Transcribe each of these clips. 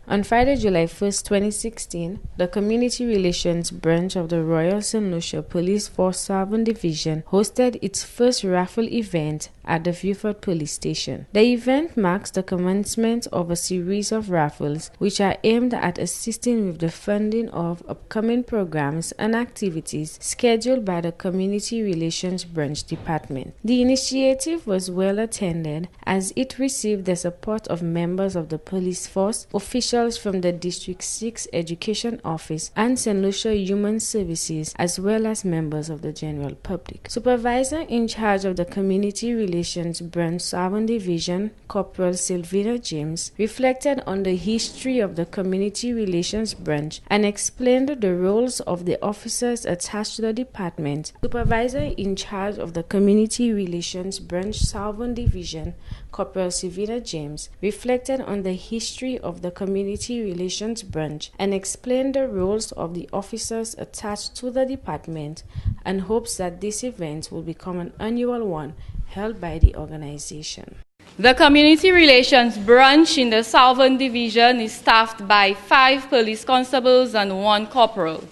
On Friday, July 1st, 2016, the Community Relations Branch of the Royal St.Lucia Police Force Southern Division hosted its first raffle event at the Vieux-Fort Police Station. The event marks the commencement of a series of raffles which are aimed at assisting with the funding of upcoming programs and activities scheduled by the Community Relations Branch Department. The initiative was well attended as it received the support of members of the police force, officials from the District 6 Education Office and St.Lucia Human Services, as well as members of the general public. Supervisor in charge of the Community Relations Branch Southern Division, Corporal Sylvina James, reflected on the history of the Community Relations Branch and explained the roles of the officers attached to the department. Supervisor in charge of the Community Relations Branch Southern Division, Corporal Sylvina James, reflected on the history of the Community Relations Branch and explained the roles of the officers attached to the department and hopes that this event will become an annual one held by the organization. The Community Relations Branch in the Southern Division is staffed by 5 police constables and 1 corporal.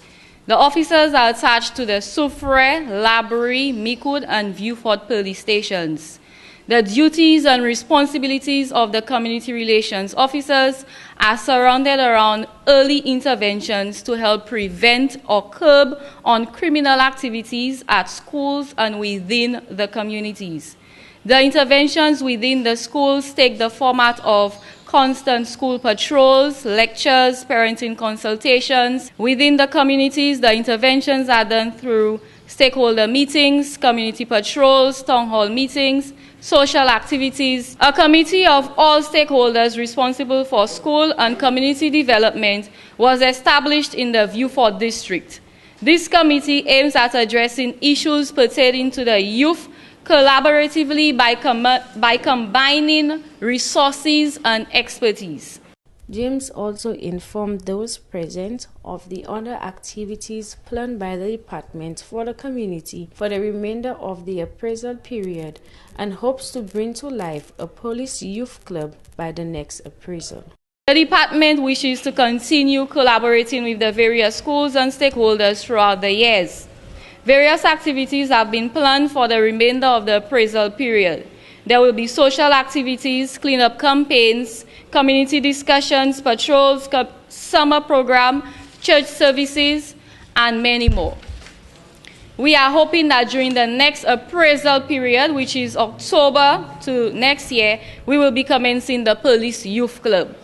The officers are attached to the Soufrière, Laborie, Micoud, and Vieux-Fort Police Stations. The duties and responsibilities of the community relations officers are surrounded around early interventions to help prevent or curb on criminal activities at schools and within the communities. The interventions within the schools take the format of constant school patrols, lectures, parenting consultations. Within the communities, the interventions are done through stakeholder meetings, community patrols, town hall meetings, social activities. A committee of all stakeholders responsible for school and community development was established in the Vieux-Fort district. This committee aims at addressing issues pertaining to the youth collaboratively by combining resources and expertise. James also informed those present of the other activities planned by the department for the community for the remainder of the appraisal period and hopes to bring to life a police youth club by the next appraisal. The department wishes to continue collaborating with the various schools and stakeholders throughout the years. Various activities have been planned for the remainder of the appraisal period. There will be social activities, cleanup campaigns, community discussions, patrols, summer program, church services, and many more. We are hoping that during the next appraisal period, which is October to next year, we will be commencing the Police Youth Club.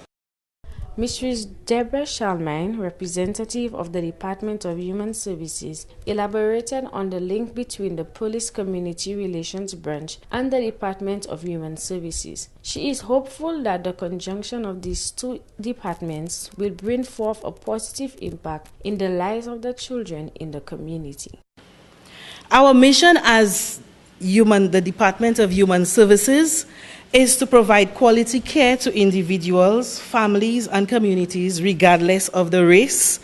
Mrs. Deborah Charlemagne, representative of the Department of Human Services, elaborated on the link between the Police Community Relations Branch and the Department of Human Services. She is hopeful that the conjunction of these 2 departments will bring forth a positive impact in the lives of the children in the community. Our mission as the Department of Human Services is to provide quality care to individuals, families, and communities regardless of the race,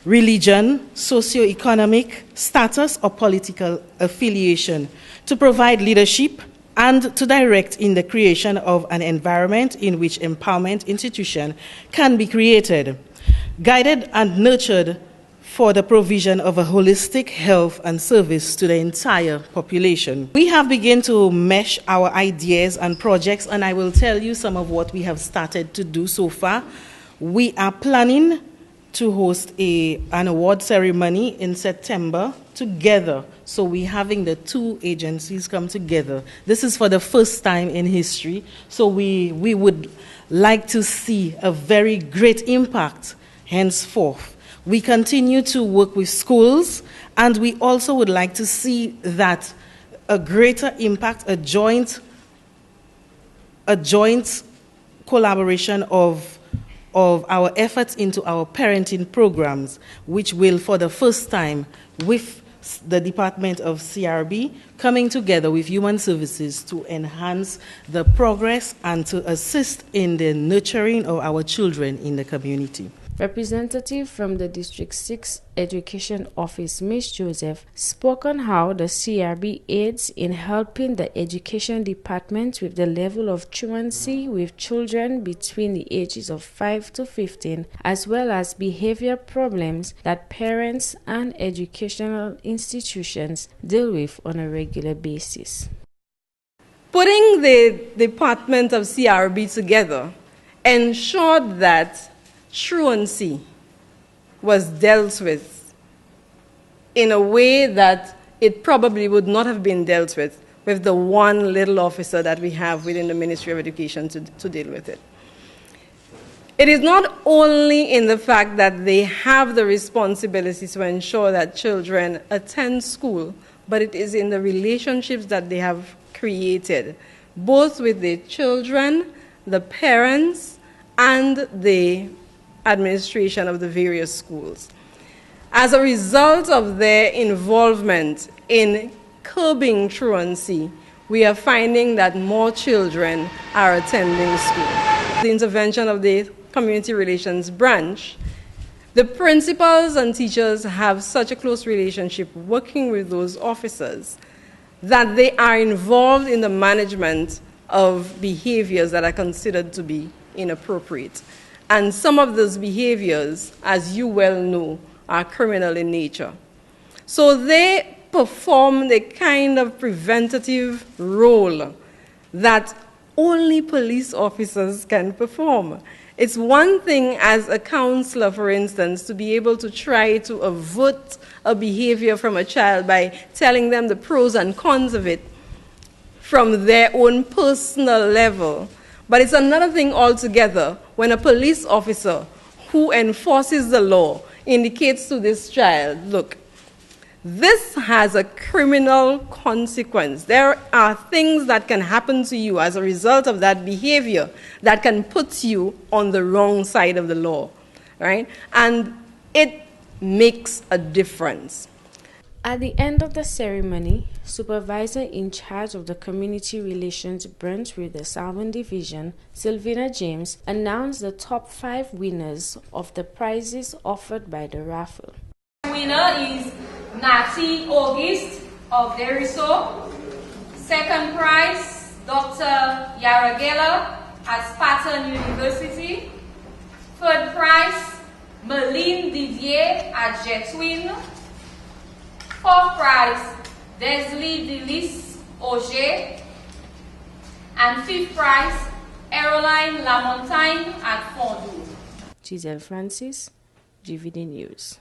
religion, socio-economic status, or political affiliation, to provide leadership and to direct in the creation of an environment in which empowerment institution can be created, guided and nurtured for the provision of a holistic health and service to the entire population. We have begun to mesh our ideas and projects, and I will tell you some of what we have started to do so far. We are planning to host an award ceremony in September together. So we're having the 2 agencies come together. This is for the first time in history. So we would like to see a very great impact henceforth. We continue to work with schools, and we also would like to see that a greater impact, a joint collaboration of our efforts into our parenting programs, which will, for the first time, with the Department of CRB coming together with Human Services to enhance the progress and to assist in the nurturing of our children in the community. Representative from the District 6 Education Office, Ms. Joseph, spoke on how the CRB aids in helping the Education Department with the level of truancy with children between the ages of 5 to 15, as well as behavior problems that parents and educational institutions deal with on a regular basis. Putting the Department of CRB together ensured that truancy was dealt with in a way that it probably would not have been dealt with the one little officer that we have within the Ministry of Education to deal with it. It is not only in the fact that they have the responsibility to ensure that children attend school, but it is in the relationships that they have created, both with the children, the parents, and the administration of the various schools. As a result of their involvement in curbing truancy, we are finding that more children are attending school. The intervention of the Community Relations Branch, the principals and teachers have such a close relationship working with those officers that they are involved in the management of behaviors that are considered to be inappropriate. And some of those behaviors, as you well know, are criminal in nature. So they perform the kind of preventative role that only police officers can perform. It's one thing as a counselor, for instance, to be able to try to avert a behavior from a child by telling them the pros and cons of it from their own personal level. But it's another thing altogether when a police officer who enforces the law indicates to this child, look, this has a criminal consequence. There are things that can happen to you as a result of that behavior that can put you on the wrong side of the law, right? And it makes a difference. At the end of the ceremony, Supervisor in charge of the Community Relations Branch with the Southern Division, Sylvina James, announced the top 5 winners of the prizes offered by the raffle. Winner is Nati August of Deriso. Second prize, Dr. Yaragela at Patton University. Third prize, Meline Didier at Jetwin. Fourth prize, Desley Delis Auger. And fifth prize, Caroline Lamontagne at Fondou. GIZELLE Francis, GVD News.